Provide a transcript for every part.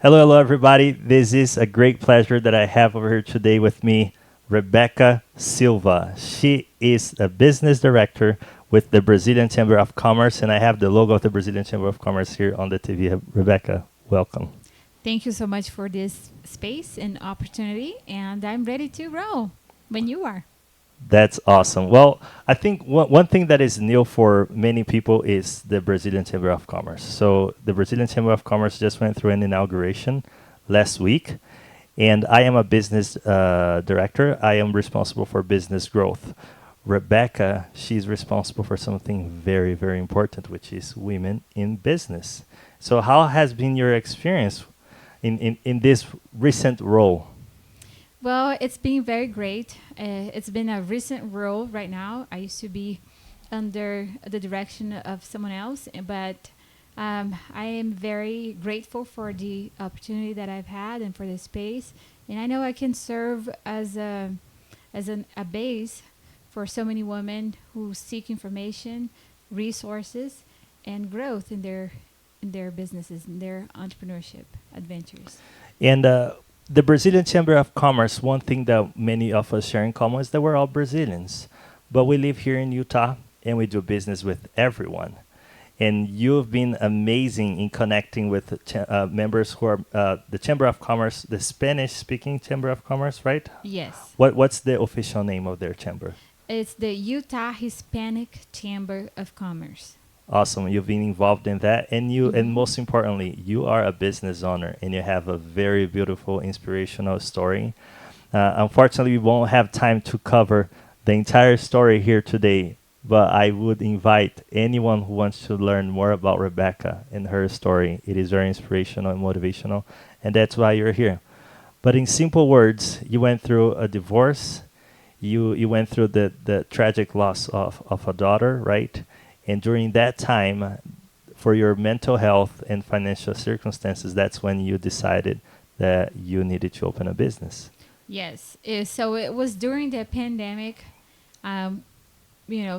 Hello, everybody. This is a great pleasure that I have over here today with me, Rebecca Silva. She is a business director with the Brazilian Chamber of Commerce, and I have the logo of the Brazilian Chamber of Commerce here on the TV. Rebecca, welcome. Thank you so much for this space and opportunity, and I'm ready to roll when you are. That's awesome. Well, I think one thing that is new for many people is the Brazilian Chamber of Commerce. So, the Brazilian Chamber of Commerce just went through an inauguration last week, and I am a business director. I am responsible for business growth. Rebecca, she's responsible for something very, very important, which is women in business. So, how has been your experience in this recent role? Well, it's been very great. It's been a recent role right now. I used to be under the direction of someone else, but I am very grateful for the opportunity that I've had and for the space. And I know I can serve a base for so many women who seek information, resources, and growth in their businesses, in their entrepreneurship adventures. And the Brazilian Chamber of Commerce, one thing that many of us share in common is that we're all Brazilians. But we live here in Utah and we do business with everyone. And you've been amazing in connecting with members who are the Chamber of Commerce, the Spanish speaking Chamber of Commerce, right? Yes. What's the official name of their chamber? It's the Utah Hispanic Chamber of Commerce. Awesome. You've been involved in that. And and Mhm. most importantly, you are a business owner and you have a very beautiful, inspirational story. Unfortunately, we won't have time to cover the entire story here today, but I would invite anyone who wants to learn more about Rebecca and her story. It is very inspirational and motivational, and that's why you're here. But in simple words, you went through a divorce, you went through the tragic loss of a daughter, right? And during that time, for your mental health and financial circumstances, that's when you decided that you needed to open a business. Yes. So it was during the pandemic. Um,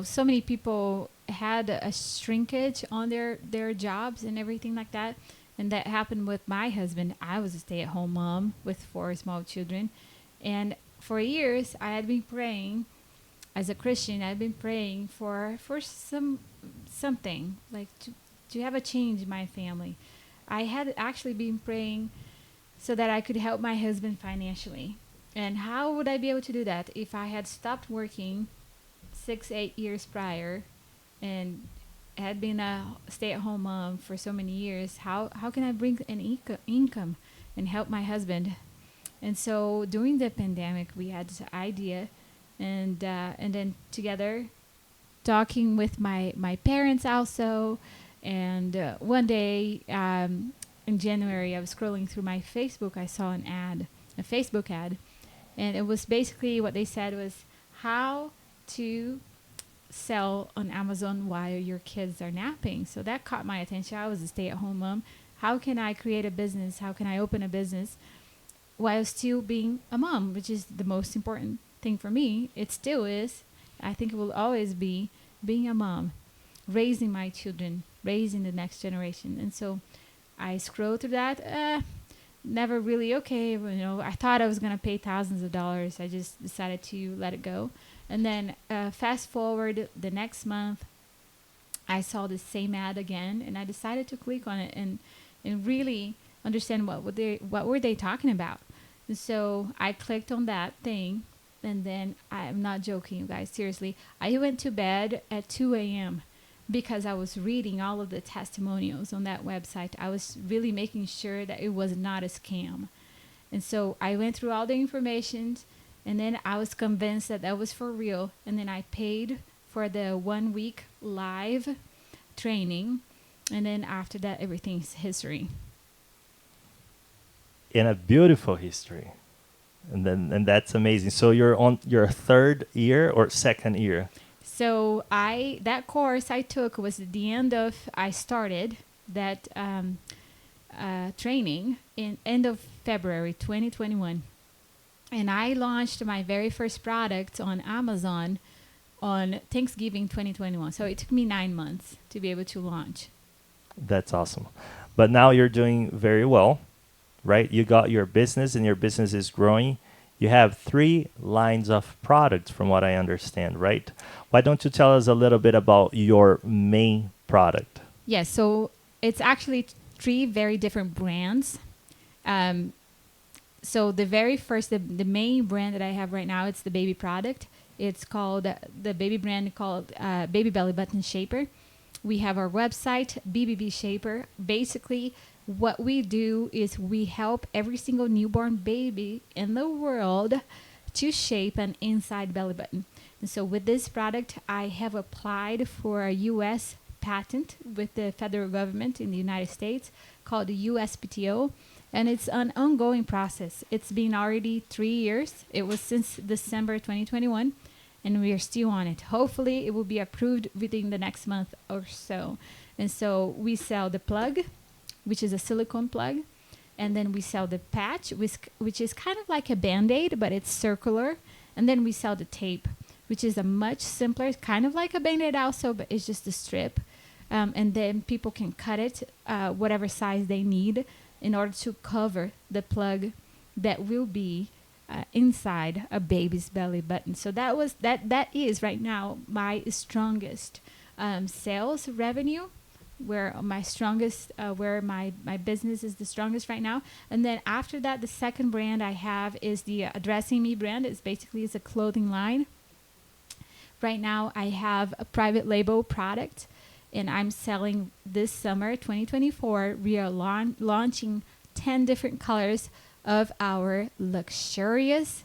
so many people had a shrinkage on their jobs and everything like that. And that happened with my husband. I was a stay-at-home mom with four small children. And for years, I had been praying as a Christian. I've been praying for something like to have a change in my family. I had actually been praying so that I could help my husband financially. And how would I be able to do that if I had stopped working 8 years prior and had been a stay-at-home mom for so many years? How can I bring an income and help my husband? And so during the pandemic, we had this idea, and then together talking with my parents also. And one day in January, I was scrolling through my Facebook. I saw a Facebook ad, and it was basically what they said was how to sell on Amazon while your kids are napping. So that caught my attention. I was a stay-at-home mom. How can I create a business? How can I open a business while still being a mom, which is the most important thing for me? It still is. I think it will always be being a mom, raising my children, raising the next generation. And so I scrolled through that. Never really okay. I thought I was going to pay thousands of dollars. I just decided to let it go. And then fast forward the next month, I saw the same ad again, and I decided to click on it and really understand what were they talking about. And so I clicked on that thing, and then I'm not joking, you guys. Seriously, I went to bed at 2 a.m. because I was reading all of the testimonials on that website. I was really making sure that it was not a scam. And so I went through all the information, and then I was convinced that that was for real. And then I paid for the 1 week live training. And then after that, everything's history. In a beautiful history. And that's amazing. So you're on your third year or second year? So that course I took was at the end of, I started that training in end of February 2021. And I launched my very first product on Amazon on Thanksgiving 2021. So it took me 9 months to be able to launch. That's awesome. But now you're doing very well. right? You got your business and your business is growing. You have three lines of products, from what I understand, right? Why don't you tell us a little bit about your main product? Yes, so it's actually three very different brands. Um, so the very first, the main brand that I have right now, it's the baby product. It's called the baby brand called Baby Belly Button Shaper. We have our website, BBB Shaper. Basically, what we do is we help every single newborn baby in the world to shape an inside belly button. And so with this product, I have applied for a U.S. patent with the federal government in the United States called the USPTO. And it's an ongoing process. It's been already 3 years. It was since December 2021, and we are still on it. Hopefully, it will be approved within the next month or so. And so we sell the plug, which is a silicone plug, and then we sell the patch, which is kind of like a Band-Aid, but it's circular. And then we sell the tape, which is a much simpler, kind of like a Band-Aid also, but it's just a strip. And then people can cut it whatever size they need in order to cover the plug that will be inside a baby's belly button. So that is right now my strongest sales revenue, where my business is the strongest right now. And then after that, the second brand I have is the Addressing Me brand. It's a clothing line. Right now I have a private label product, and I'm selling this summer 2024. We are launching 10 different colors of our luxurious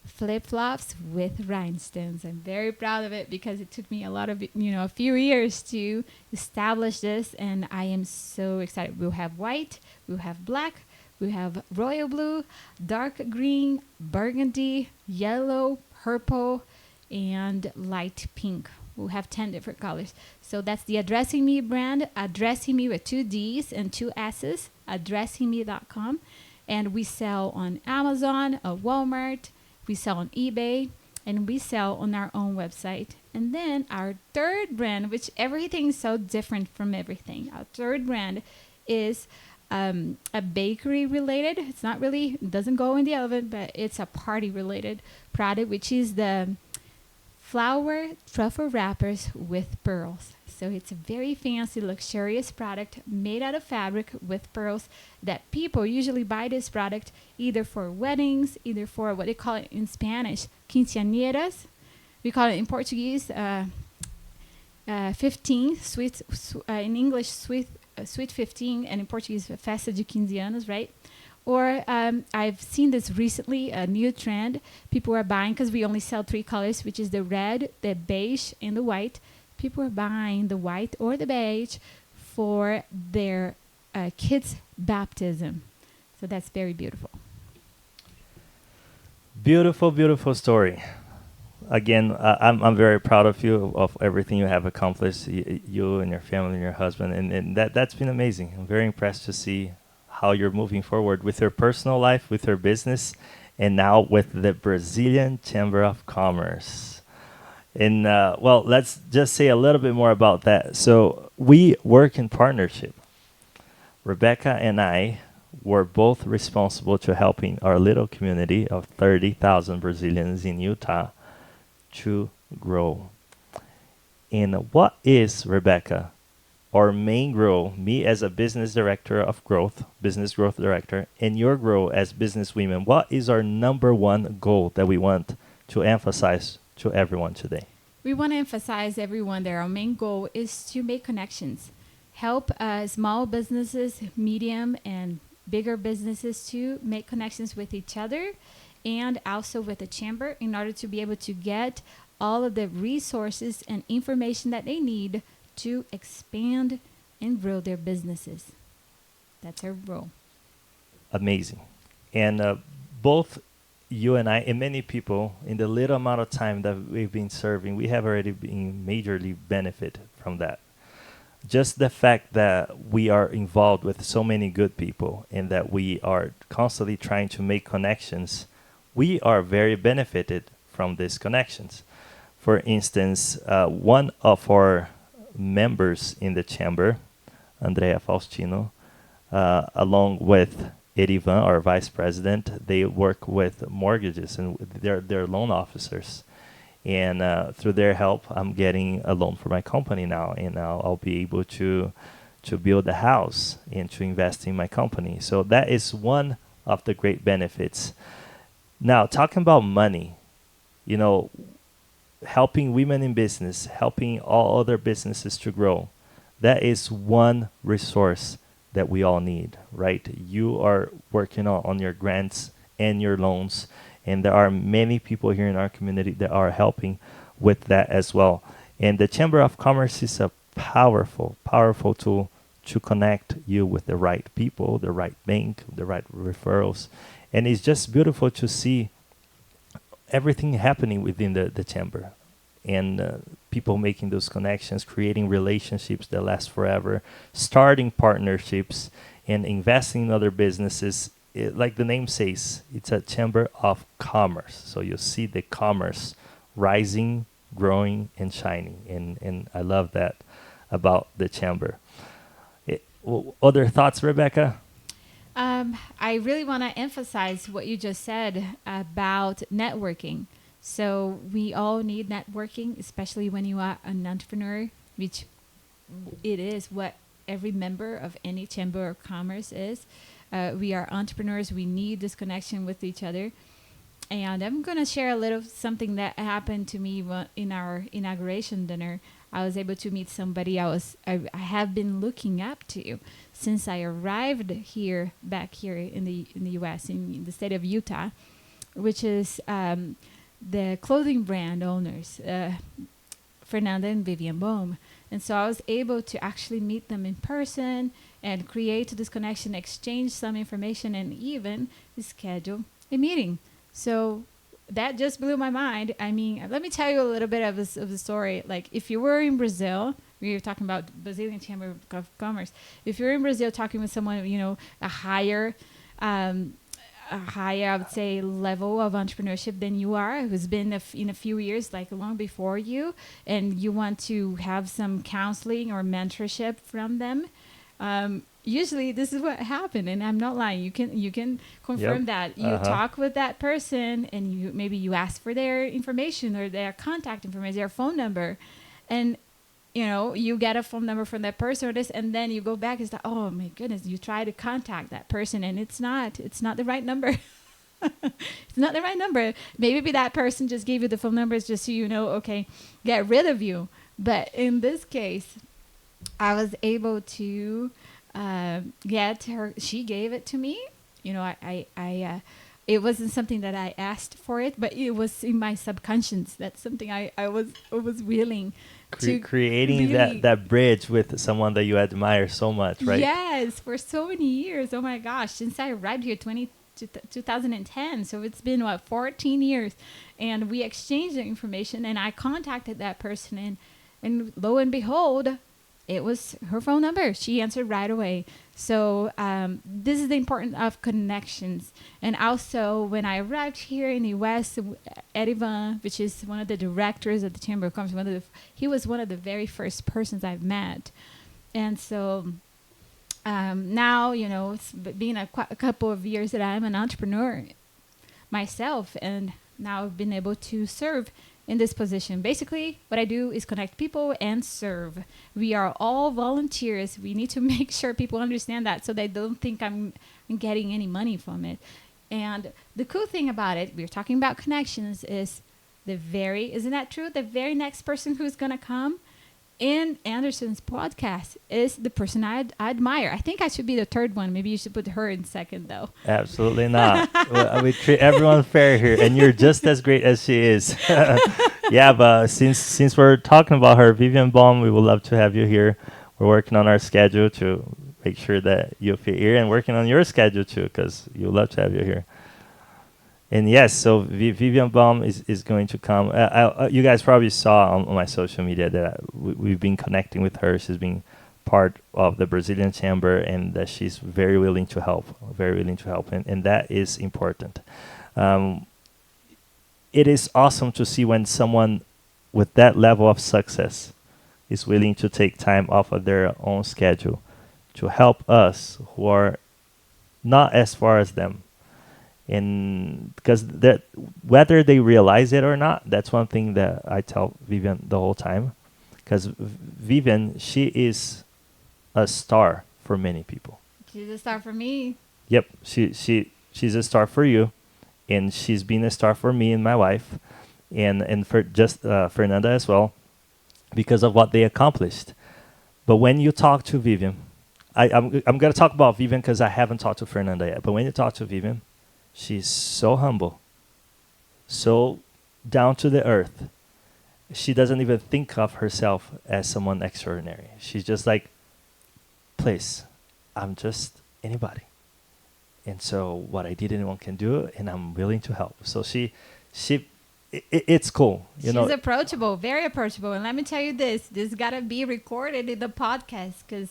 flip-flops with rhinestones. I'm very proud of it because it took me a few years to establish this, and I am so excited. We'll have white, we'll have black, we have royal blue, dark green, burgundy, yellow, purple, and light pink. We'll have 10 different colors. So that's the Addressing Me brand. Addressing Me with 2 D's and 2 S's. Addressingme.com. And we sell on Amazon, Walmart. We sell on eBay. And we sell on our own website. And then our third brand, which everything is so different from everything. Our third brand is a bakery related. It doesn't go in the oven, but it's a party related product, which is the flour truffle wrappers with pearls. So it's a very fancy, luxurious product made out of fabric with pearls that people usually buy this product either for weddings, either for what they call it in Spanish, quinceañeras. We call it in Portuguese 15, in English sweet 15, and in Portuguese festa de 15 anos, right? Or I've seen this recently, a new trend. People are buying, because we only sell 3 colors, which is the red, the beige, and the white. People are buying the white or the beige for their kids' baptism. So that's very beautiful. Beautiful, beautiful story. Again, I'm very proud of you, of everything you have accomplished, you and your family and your husband, and that's been amazing. I'm very impressed to see how you're moving forward with your personal life, with your business, and now with the Brazilian Chamber of Commerce. And well, let's just say a little bit more about that. So we work in partnership. Rebecca and I were both responsible to helping our little community of 30,000 Brazilians in Utah to grow. And what is, Rebecca, our main goal, me as a business director of growth, business growth director, and your goal as business women, what is our number one goal that we want to emphasize to everyone today? We want to emphasize everyone that our main goal is to make connections, help small businesses, medium and bigger businesses to make connections with each other and also with the chamber in order to be able to get all of the resources and information that they need to expand and grow their businesses. That's our role. Amazing. And both you and I, and many people, in the little amount of time that we've been serving, we have already been majorly benefited from that. Just the fact that we are involved with so many good people and that we are constantly trying to make connections, we are very benefited from these connections. For instance, one of our members in the chamber, Andrea Faustino, along with Edivan, our vice president, they work with mortgages and they're loan officers. And through their help, I'm getting a loan for my company now, and now I'll be able to build a house and to invest in my company. So that is one of the great benefits. Now, talking about money, you know, helping women in business, helping all other businesses to grow, that is one resource that we all need, right? You are working on your grants and your loans, and there are many people here in our community that are helping with that as well. And the Chamber of Commerce is a powerful, powerful tool to connect you with the right people, the right bank, the right referrals. And it's just beautiful to see everything happening within the chamber, and people making those connections, creating relationships that last forever, starting partnerships, and investing in other businesses. Like the name says, it's a chamber of commerce. So you see the commerce rising, growing, and shining. And I love that about the chamber. Other thoughts, Rebecca? I really want to emphasize what you just said about networking. So we all need networking, especially when you are an entrepreneur, which it is what every member of any chamber of commerce is. We are entrepreneurs. We need this connection with each other. And I'm going to share a little something that happened to me in our inauguration dinner. I was able to meet somebody I have been looking up to since I arrived back here in the U.S. in the state of Utah, which is the clothing brand owners, Fernanda and Vivian Bohm. And so I was able to actually meet them in person and create this connection, exchange some information, and even schedule a meeting. So that just blew my mind. I mean, let me tell you a little bit of the story. Like, if you were in Brazil, we were talking about Brazilian Chamber of Commerce. If you're in Brazil talking with someone, a higher, I would say, level of entrepreneurship than you are, who's been in a few years, like long before you, and you want to have some counseling or mentorship from them, usually this is what happened, and I'm not lying. You can confirm that. You talk with that person, and maybe you ask for their information or their contact information, their phone number, and you get a phone number from that person or this, and then you go back and say, oh my goodness, you try to contact that person, and it's not the right number. It's not the right number. Maybe that person just gave you the phone numbers just so okay, get rid of you. But in this case, I was able to get her. She gave it to me. It wasn't something that I asked for it, but it was in my subconscious. That's something I was willing to creating really, that bridge with someone that you admire so much, right? Yes, for so many years. Oh my gosh, since I arrived here 2010. So it's been 14 years, and we exchanged the information, and I contacted that person, and lo and behold, it was her phone number. She answered right away. So this is the importance of connections. And also, when I arrived here in the U.S., Edivan, which is one of the directors of the Chamber of Commerce, he was one of the very first persons I've met. And so now, it's been a couple of years that I'm an entrepreneur myself, and now I've been able to serve in this position. Basically, what I do is connect people and serve. We are all volunteers. We need to make sure people understand that, so they don't think I'm getting any money from it. And the cool thing about it, we're talking about connections, is isn't that true? The very next person who's going to come in Anderson's podcast is the person I admire. I think I should be the third one. Maybe you should put her in second, though. Absolutely not. We treat everyone fair here, and you're just as great as she is. Yeah, but since we're talking about her, Vivian Baum, we would love to have you here. We're working on our schedule to make sure that you fit here, and working on your schedule too, because we would love to have you here. And yes, so Vivian Baum is going to come. You guys probably saw on my social media that we've been connecting with her. She's been part of the Brazilian Chamber, and that she's very willing to help, and that is important. It is awesome to see when someone with that level of success is willing to take time off of their own schedule to help us who are not as far as them. And because that, whether they realize it or not, that's one thing that I tell Vivian the whole time. Because Vivian, she is a star for many people. She's a star for me. Yep, she's a star for you, and she's been a star for me and my wife, and for just Fernanda as well, because of what they accomplished. But when you talk to Vivian, I'm gonna talk about Vivian because I haven't talked to Fernanda yet. But when you talk to Vivian, she's so humble, so down to the earth. She doesn't even think of herself as someone extraordinary. She's just like, please, I'm just anybody. And so what I did, anyone can do, and I'm willing to help. So it's cool. She's approachable, very approachable. And let me tell you this got to be recorded in the podcast, because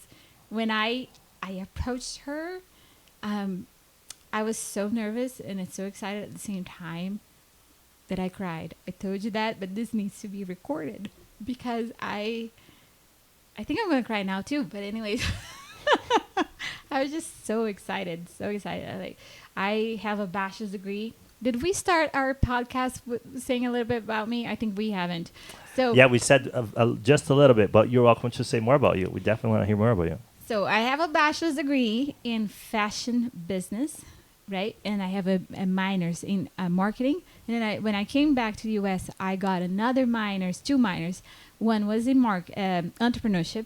when I approached her, I was so nervous and so excited at the same time that I cried. I told you that, but this needs to be recorded because I think I'm going to cry now too. But anyways, I was just so excited, so excited. I have a bachelor's degree. Did we start our podcast saying a little bit about me? I think we haven't. So yeah, we said just a little bit, but you're welcome to say more about you. We definitely want to hear more about you. So I have a bachelor's degree in fashion business, right? And I have a minors in marketing. And then when I came back to the U.S., I got two minors. One was in entrepreneurship,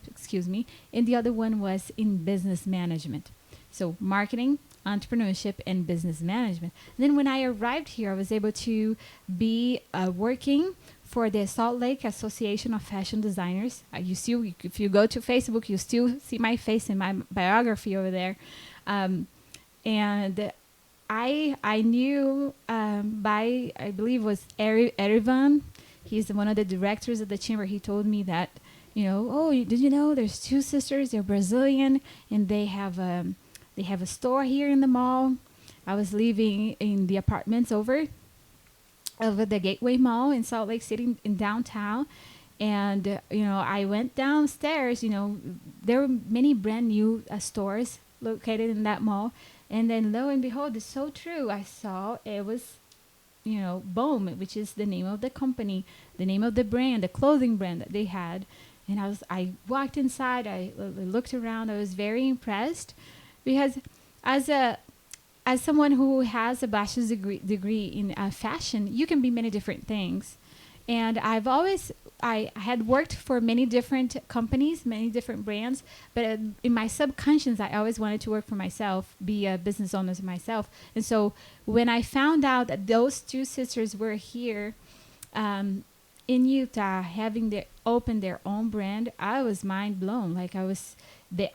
and the other one was in business management. So marketing, entrepreneurship, and business management. And then when I arrived here, I was able to be working for the Salt Lake Association of Fashion Designers. If you go to Facebook, you still see my face in my biography over there. And I knew I believe it was Erivan. He's one of the directors of the chamber. He told me that, did you know there's two sisters? They're Brazilian, and they have a store here in the mall. I was living in the apartments over the Gateway Mall in Salt Lake City in downtown. And, I went downstairs. There were many brand new stores located in that mall. And then lo and behold, it's so true. I saw it was, Boom, which is the name of the company, the name of the brand, the clothing brand that they had. And I walked inside, I looked around, I was very impressed because as someone who has a bachelor's degree in fashion, you can be many different things. And I had worked for many different companies, many different brands, but in my subconscious, I always wanted to work for myself, be a business owner myself. And so when I found out that those two sisters were here in Utah, having opened their own brand, I was mind blown.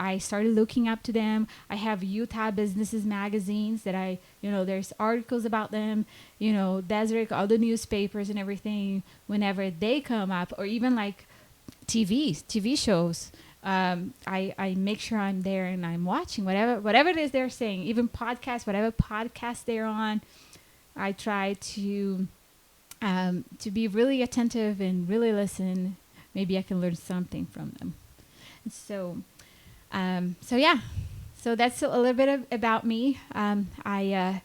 I started looking up to them. I have Utah Businesses magazines that there's articles about them, Desert, all the newspapers and everything. Whenever they come up, or even like TV shows, I make sure I'm there and I'm watching whatever it is they're saying, even podcasts, whatever podcast they're on. I try to be really attentive and really listen. Maybe I can learn something from them. And so that's a little bit about me. I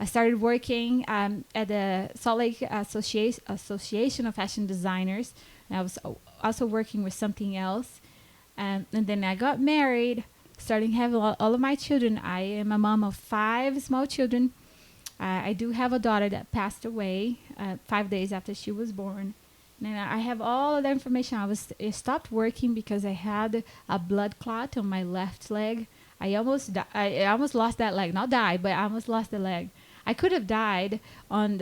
started working at the Salt Lake Association of Fashion Designers. And I was also working with something else. And then I got married, starting to have all of my children. I am a mom of 5 small children. I do have a daughter that passed away 5 days after she was born. And I have all of the information. I stopped working because I had a blood clot on my left leg. I almost lost that leg. Not died, but I almost lost the leg. I could have died on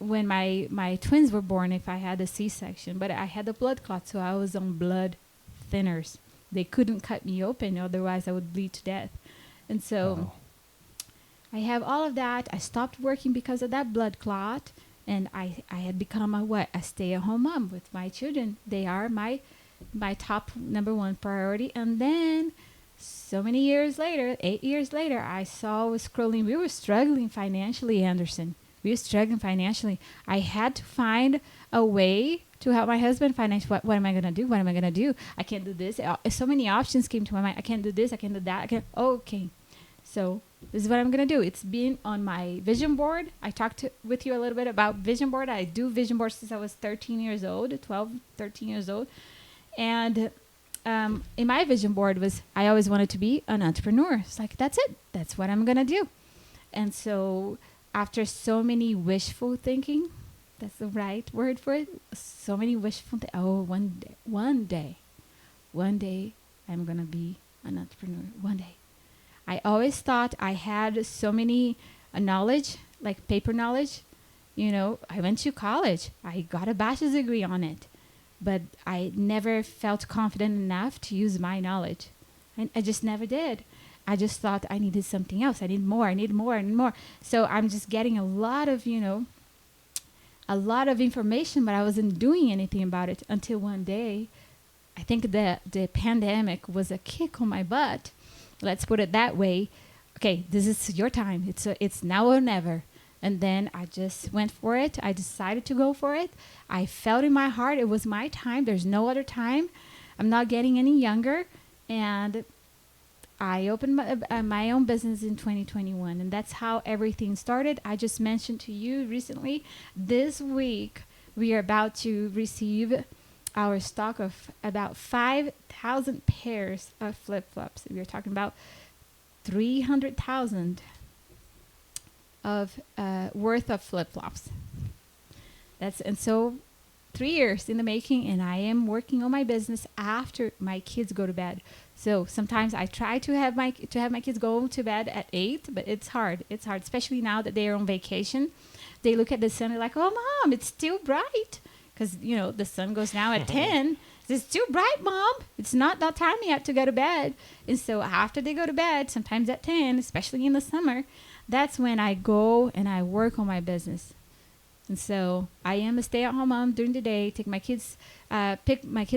when my twins were born if I had a C-section. But I had a blood clot, so I was on blood thinners. They couldn't cut me open, otherwise I would bleed to death. And so I have all of that. I stopped working because of that blood clot. And I had become a stay-at-home mom with my children. They are my top number one priority. And then so many years later, 8 years later, I was scrolling. We were struggling financially, Anderson. We were struggling financially. I had to find a way to help my husband financially. What am I going to do? What am I going to do? I can't do this. So many options came to my mind. I can't do this. I can't do that. Okay. So This is what I'm gonna do. It's been on my vision board. I with you a little bit about vision board. I do vision board since I was 13 years old, 12, 13 years old. And in my vision board was I always wanted to be an entrepreneur. It's like, that's it. That's what I'm gonna do. And so after so many wishful thinking, that's the right word for it. So many wishful one day I'm gonna be an entrepreneur. One day. I always thought I had so many knowledge, like paper knowledge. I went to college. I got a bachelor's degree on it. But I never felt confident enough to use my knowledge. I just never did. I just thought I needed something else. I need more. I need more and more. So I'm just getting a lot of information, but I wasn't doing anything about it until one day. I think the pandemic was a kick on my butt. Let's put it that way. Okay, this is your time. It's now or never. And then I just went for it. I decided to go for it. I felt in my heart it was my time. There's no other time. I'm not getting any younger. And I opened my own business in 2021. And that's how everything started. I just mentioned to you recently, this week, we are about to receive our stock of about 5,000 pairs of flip-flops. We are talking about 300,000 of worth of flip-flops. And so 3 years in the making, and I am working on my business after my kids go to bed. So sometimes I try to have my kids go to bed at 8, but it's hard. It's hard, especially now that they are on vacation. They look at the sun and like, "Oh, Mom, it's still bright." Because, the sun goes down at 10. It's too bright, Mom. It's not that time yet to go to bed. And so after they go to bed, sometimes at 10, especially in the summer, that's when I go and I work on my business. And so I am a stay-at-home mom during the day, pick my kids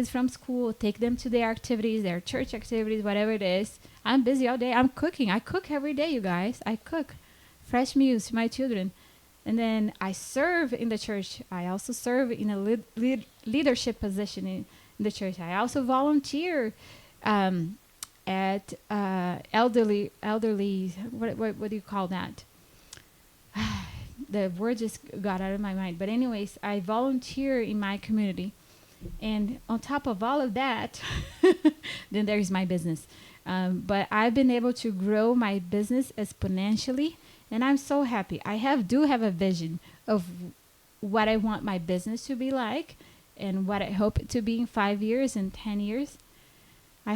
from school, take them to their activities, their church activities, whatever it is. I'm busy all day. I'm cooking. I cook every day, you guys. I cook fresh meals to my children. And then I serve in the church. I also serve in a leadership position in the church. I also volunteer at elderly. What do you call that? The word just got out of my mind. But anyways, I volunteer in my community. And on top of all of that, then there's my business. But I've been able to grow my business exponentially. And I'm so happy. I do have a vision of what I want my business to be like and what I hope it to be in 5 years and 10 years. I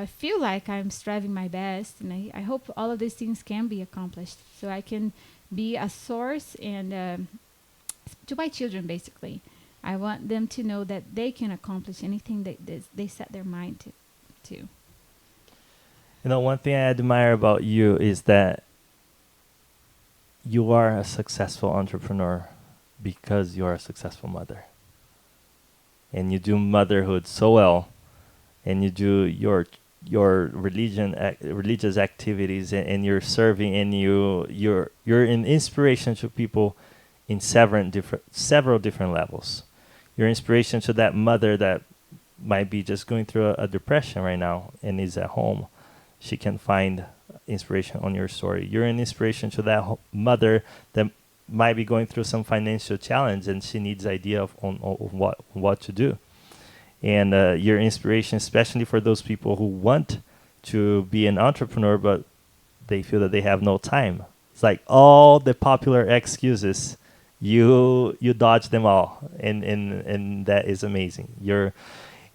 feel like I'm striving my best, and I hope all of these things can be accomplished so I can be a source and to my children, basically. I want them to know that they can accomplish anything that they set their mind to. One thing I admire about you is that you are a successful entrepreneur because you are a successful mother. And you do motherhood so well. And you do your religious activities, and you're serving, and you're an inspiration to people in several different levels. You're inspiration to that mother that might be just going through a depression right now and is at home. She can find inspiration on your story. You're an inspiration to that mother that might be going through some financial challenge and she needs idea on what to do. And your inspiration, especially for those people who want to be an entrepreneur, but they feel that they have no time. It's like all the popular excuses, you dodge them all, and that is amazing.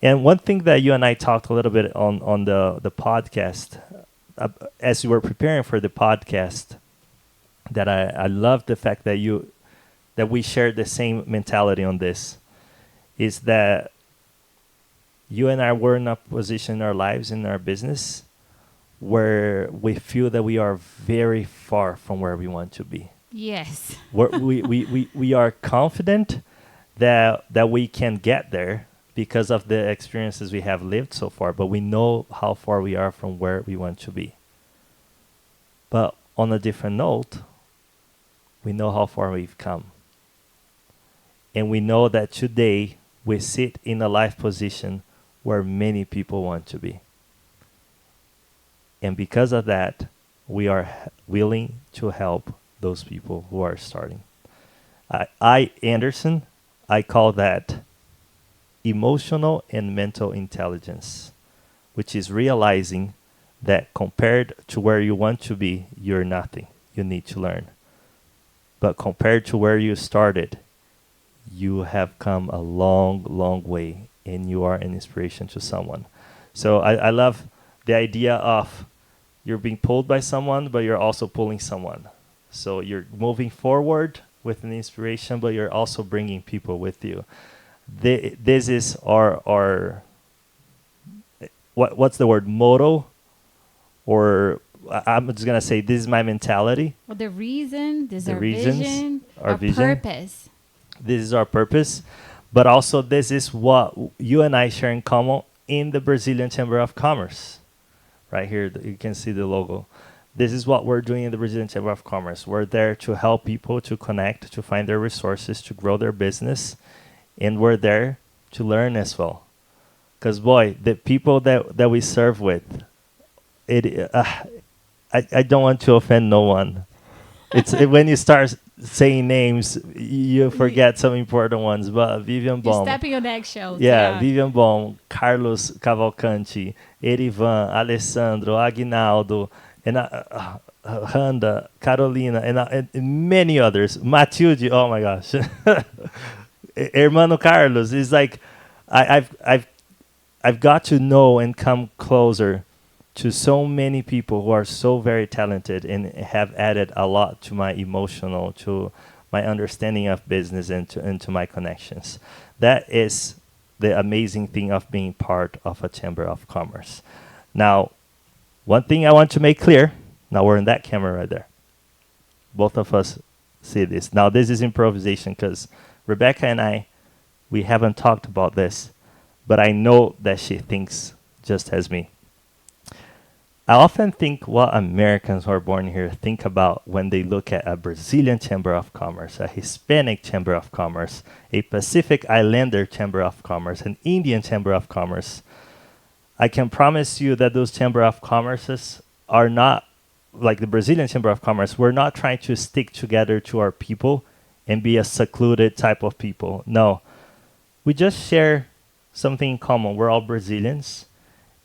And one thing that you and I talked a little bit on the podcast, as we were preparing for the podcast, that I love the fact that we shared the same mentality on this, is that you and I were in a position in our lives, in our business, where we feel that we are very far from where we want to be. Yes. we are confident that we can get there because of the experiences we have lived so far, but we know how far we are from where we want to be. But on a different note, we know how far we've come. And we know that today we sit in a life position where many people want to be. And because of that, we are willing to help those people who are starting. Anderson, I call that emotional and mental intelligence, which is realizing that compared to where you want to be, you're nothing. You need to learn. But compared to where you started, you have come a long, long way and you are an inspiration to someone. So I love the idea of you're being pulled by someone, but you're also pulling someone. So you're moving forward with an inspiration, but you're also bringing people with you. This is our what's the word, motto, or I'm just gonna say this is my mentality. Well, the reason, this is The our reasons, vision, our our vision. purpose. This is our purpose, but also this is what you and I share in common in the Brazilian Chamber of Commerce. Right here, you can see the logo. This is what we're doing in the Brazilian Chamber of Commerce. We're there to help people to connect, to find their resources, to grow their business, and we're there to learn as well. Because boy, the people that we serve with, I don't want to offend no one. When you start saying names, you forget some important ones. But Vivian You're Baum, stepping on eggshells. yeah, Vivian Baum, Carlos Cavalcanti, Erivan, Alessandro, Aguinaldo, and Randa, Carolina, and many others. Matilde, oh my gosh, Hermano Carlos is like, I've got to know and come closer to so many people who are so very talented and have added a lot to my emotional, to my understanding of business and to my connections. That is the amazing thing of being part of a chamber of commerce. Now, one thing I want to make clear, now we're in that camera right there. Both of us see this. Now this is improvisation because Rebecca and I, we haven't talked about this, but I know that she thinks just as me. I often think what Americans who are born here think about when they look at a Brazilian Chamber of Commerce, a Hispanic Chamber of Commerce, a Pacific Islander Chamber of Commerce, an Indian Chamber of Commerce. I can promise you that those Chamber of Commerces are not like the Brazilian Chamber of Commerce. We're not trying to stick together to our people and be a secluded type of people. No, we just share something in common. We're all Brazilians.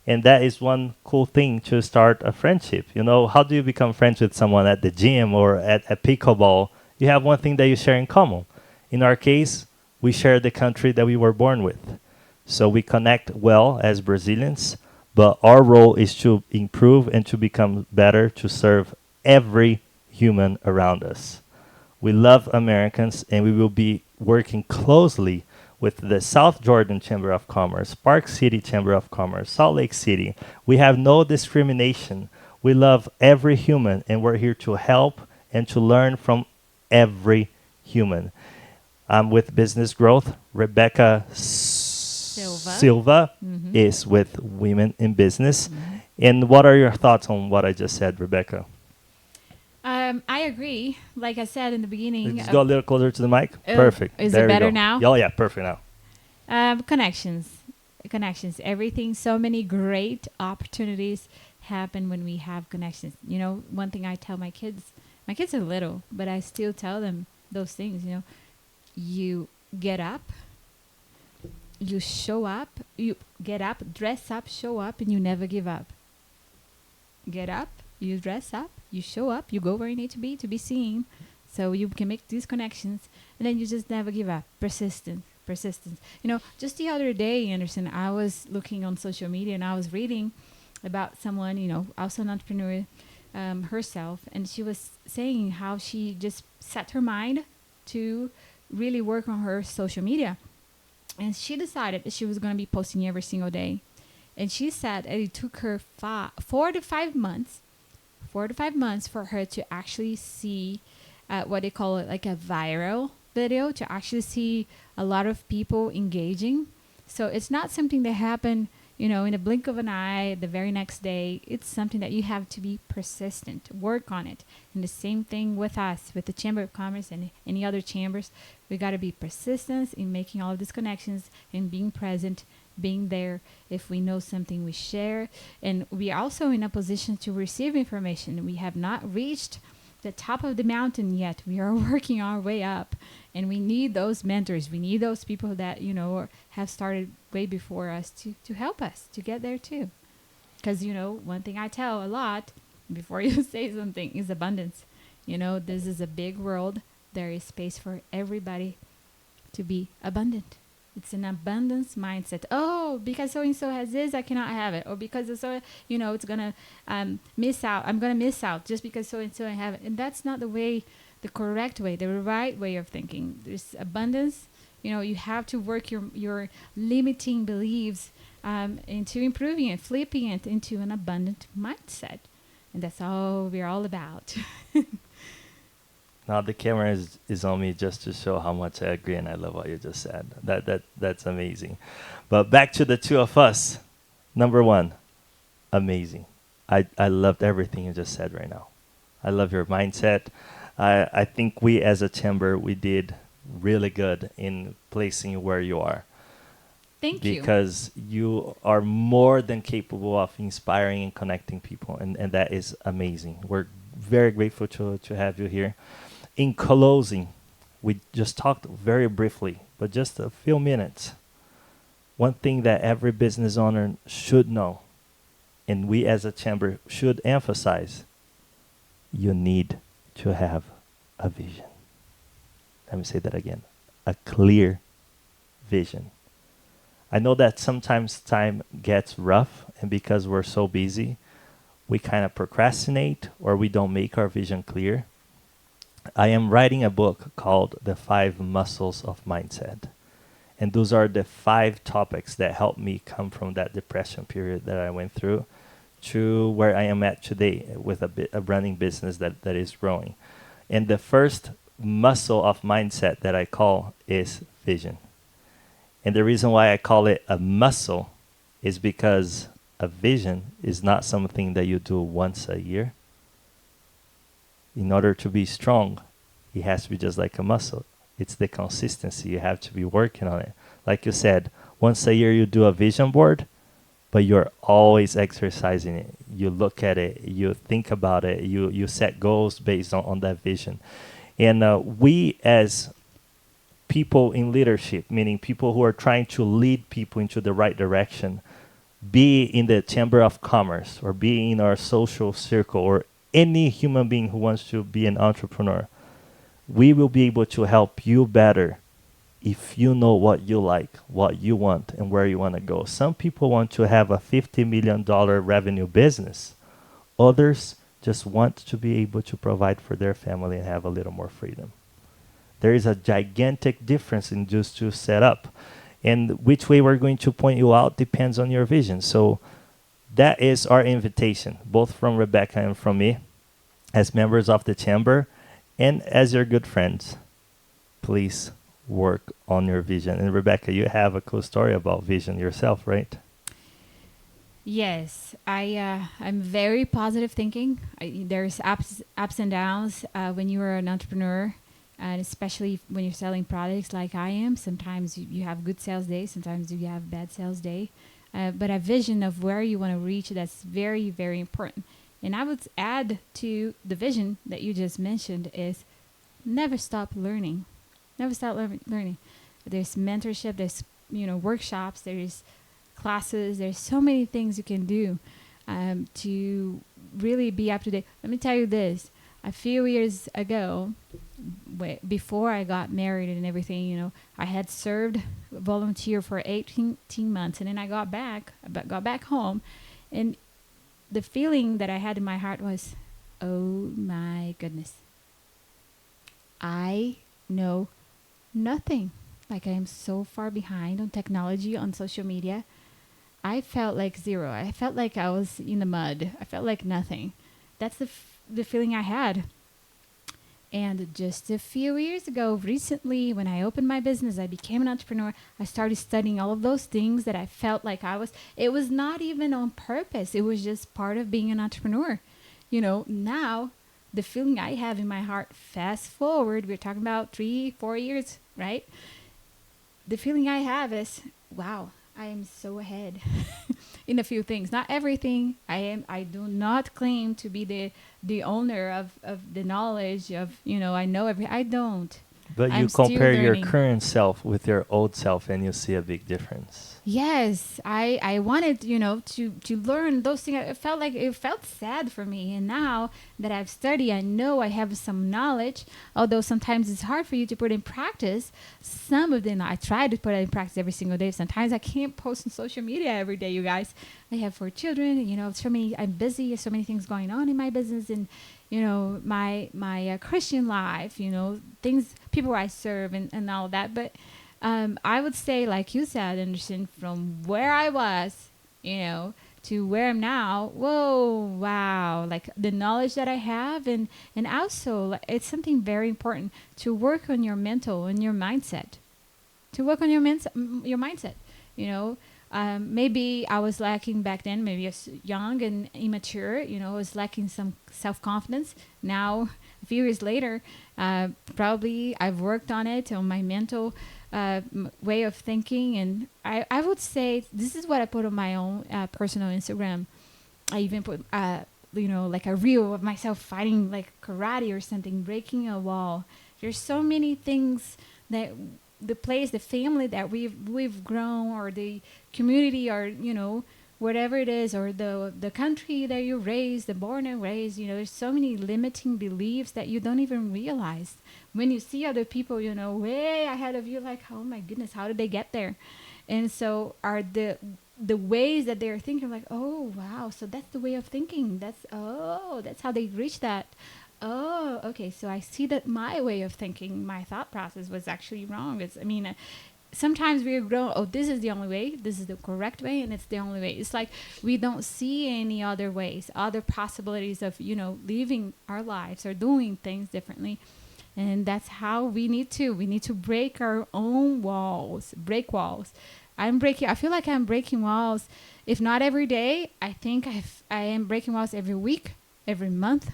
And that is one cool thing to start a friendship. You know, how do you become friends with someone at the gym or at pickleball? You have one thing that you share in common. In our case, we share the country that we were born with. So we connect well as Brazilians, but our role is to improve and to become better to serve every human around us. We love Americans and we will be working closely with the South Jordan Chamber of Commerce, Park City Chamber of Commerce, Salt Lake City. We have no discrimination. We love every human, and we're here to help and to learn from every human. With Business Growth, Rebecca Silva is with Women in Business. And what are your thoughts on what I just said, Rebecca? I agree. Like I said in the beginning. Just go a little closer to the mic. Perfect. Is There it we better go. now? Oh, yeah, perfect now. Connections. Connections. Everything. So many great opportunities happen when we have connections. You know, one thing I tell my kids are little, but I still tell them those things, you know. You get up, you show up, you get up, dress up, show up, and you never give up. Get up, you dress up, you show up, you go where you need to be seen. So you can make these connections, and then you just never give up. Persistence. You know, just the other day, Anderson, I was looking on social media and I was reading about someone, you know, also an entrepreneur herself, and she was saying how she just set her mind to really work on her social media. And she decided that she was going to be posting every single day. And she said that it took her 4 to 5 months for her to actually see what they call it, like a viral video, to actually see a lot of people engaging. So it's not something that happened, you know, in a blink of an eye, the very next day. It's something that you have to be persistent, work on it. And the same thing with us, with the Chamber of Commerce and any other chambers. We got to be persistent in making all of these connections and being present, being there. If we know something, we share. And we are also in a position to receive information. We have not reached the top of the mountain yet. We are working our way up. And we need those mentors. We need those people that, have started way before us to help us to get there too. Because, one thing I tell a lot before you say something is abundance. This is a big world. There is space for everybody to be abundant. It's an abundance mindset. Oh, because so and so has this, I cannot have it. Or because so, it's gonna miss out. I'm gonna miss out just because so and so I have it. And that's not the way, the correct way, the right way of thinking. There's abundance. You have to work your limiting beliefs into improving it, flipping it into an abundant mindset, and that's all we're all about. Now the camera is on me just to show how much I agree, and I love what you just said. That's amazing. But back to the two of us. Number one, amazing. I loved everything you just said right now. I love your mindset. I think we as a chamber, we did really good in placing you where you are. Thank you. Because you are more than capable of inspiring and connecting people, and that is amazing. We're very grateful to have you here. In closing, we just talked very briefly, but just a few minutes. One thing that every business owner should know, and we as a chamber should emphasize, you need to have a vision. Let me say that again. A clear vision. I know that sometimes time gets rough, and because we're so busy, we kind of procrastinate or we don't make our vision clear. I am writing a book called The 5 Muscles of Mindset. And those are the 5 topics that helped me come from that depression period that I went through to where I am at today with a running business that is growing. And the first muscle of mindset that I call is vision. And the reason why I call it a muscle is because a vision is not something that you do once a year. In order to be strong, it has to be just like a muscle. It's the consistency. You have to be working on it. Like you said, once a year you do a vision board, but you're always exercising it. You look at it, you think about it, you set goals based on that vision. And we as people in leadership, meaning people who are trying to lead people into the right direction, be in the Chamber of Commerce or be in our social circle or any human being who wants to be an entrepreneur, we will be able to help you better if you know what you like, what you want, and where you want to go. Some people want to have a $50 million revenue business. Others just want to be able to provide for their family and have a little more freedom. There is a gigantic difference in those two setup. And which way we're going to point you out depends on your vision. So that is our invitation, both from Rebecca and from me, as members of the chamber and as your good friends. Please work on your vision. And Rebecca, you have a cool story about vision yourself, right? Yes, I'm very positive thinking. There's ups and downs when you are an entrepreneur, and especially when you're selling products like I am. Sometimes you have good sales days, sometimes you have bad sales day. But a vision of where you want to reach, that's very, very important. And I would add to the vision that you just mentioned is never stop learning. Never stop learning. There's mentorship, there's workshops, there's classes, there's so many things you can do to really be up to date. Let me tell you this. A few years ago, before I got married and everything, I had served volunteer for 18 months, and then I got back home, and the feeling that I had in my heart was, oh my goodness, I know nothing. Like, I am so far behind on technology, on social media. I felt like zero. I felt like I was in the mud. I felt like nothing. That's the feeling I had. And just a few years ago, recently, when I opened my business, I became an entrepreneur. I started studying all of those things that I felt like it was not even on purpose. It was just part of being an entrepreneur. Now the feeling I have in my heart, fast forward, we're talking about 3-4 years, right? The feeling I have is, wow, I am so ahead in a few things. Not everything. I do not claim to be the owner of the knowledge of, I know I don't. But you I'm still compare your learning. current self with your old self and you see a big difference. Yes, I wanted, to learn those things. It felt sad for me. And now that I've studied, I know I have some knowledge, although sometimes it's hard for you to put in practice. Some of them I try to put it in practice every single day. Sometimes I can't post on social media every day, you guys. I have 4 children, so many, I'm busy, so many things going on in my business and, my Christian life, things, people I serve and all that. But I would say, like you said, Anderson, from where I was, to where I'm now. Whoa, wow! Like the knowledge that I have, and also it's something very important to work on your mental and your mindset. To work on your mindset. Maybe I was lacking back then. Maybe I was young and immature. I was lacking some self confidence. Now, a few years later, probably I've worked on it on my mental way of thinking, and I would say this is what I put on my own personal Instagram. I even put like a reel of myself fighting like karate or something, breaking a wall. There's so many things that the place, the family that we've grown, or the community, or whatever it is, or the country that you're raised, the born and raised. There's so many limiting beliefs that you don't even realize when you see other people, way ahead of you. Like, oh my goodness, how did they get there? And so are the ways that they're thinking, like, oh wow, so that's the way of thinking. That's how they reach that. Oh, okay. So I see that my way of thinking, my thought process was actually wrong. Sometimes we grow, oh, this is the only way, this is the correct way, and it's the only way. It's like we don't see any other ways, other possibilities of, living our lives or doing things differently. And that's how we need to break our own walls, break walls. I feel like I'm breaking walls, if not every day. I think I am breaking walls every week, every month,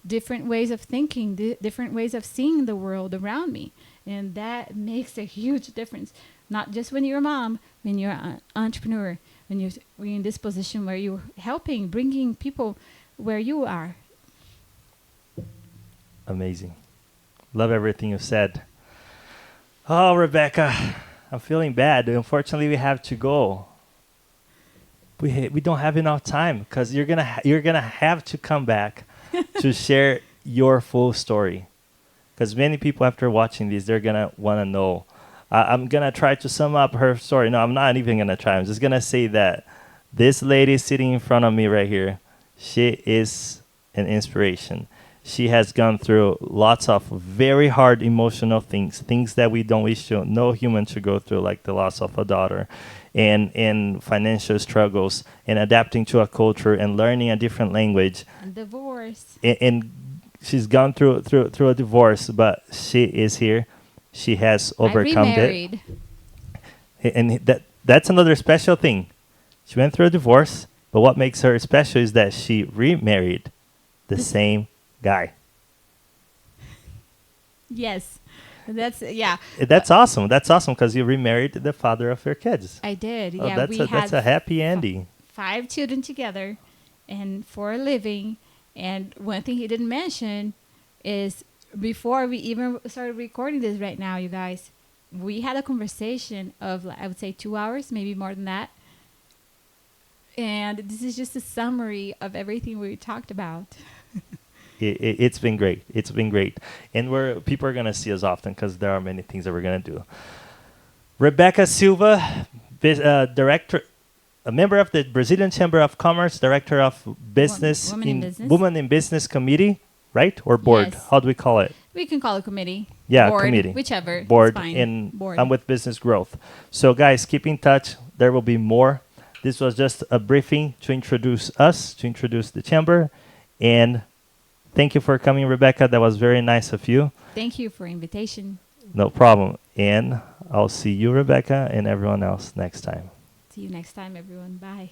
different ways of thinking, different ways of seeing the world around me. And that makes a huge difference. Not just when you're a mom, when you're an entrepreneur, when you're in this position where you're helping, bringing people where you are. Amazing. Love everything you said. Oh, Rebecca, I'm feeling bad. Unfortunately, we have to go. We don't have enough time because you're gonna have to come back to share your full story. Because many people after watching this, they're gonna want to know. I'm gonna try to sum up her story. No, I'm not even gonna try. I'm just gonna say that this lady sitting in front of me right here, she is an inspiration. She has gone through lots of very hard emotional things that we don't wish to no human to go through, like the loss of a daughter, and financial struggles, and adapting to a culture and learning a different language. And divorce. And she's gone through a divorce, but she is here. She has I overcome it, remarried. and that's another special thing. She went through a divorce, but what makes her special is that she remarried the same guy. Yes. Yeah. That's awesome. That's awesome because you remarried the father of your kids. I did. Oh, Yeah, that's a happy ending. 5 children together and for a living. And one thing he didn't mention is before we even started recording this right now, you guys, we had a conversation of, I would say, 2 hours, maybe more than that. And this is just a summary of everything we talked about. It's been great. It's been great. And people are going to see us often because there are many things that we're going to do. Rebbeca Silva, director, a member of the Brazilian Chamber of Commerce, director of business Women in Business Committee, right? Or board? Yes. How do we call it? We can call it committee. Yeah, board, committee. Whichever. Board. It's fine. And Board. I'm with Business Growth. So guys, keep in touch. There will be more. This was just a briefing to introduce us, to introduce the chamber. And thank you for coming, Rebecca. That was very nice of you. Thank you for invitation. No problem. And I'll see you, Rebecca, and everyone else next time. See you next time, everyone. Bye.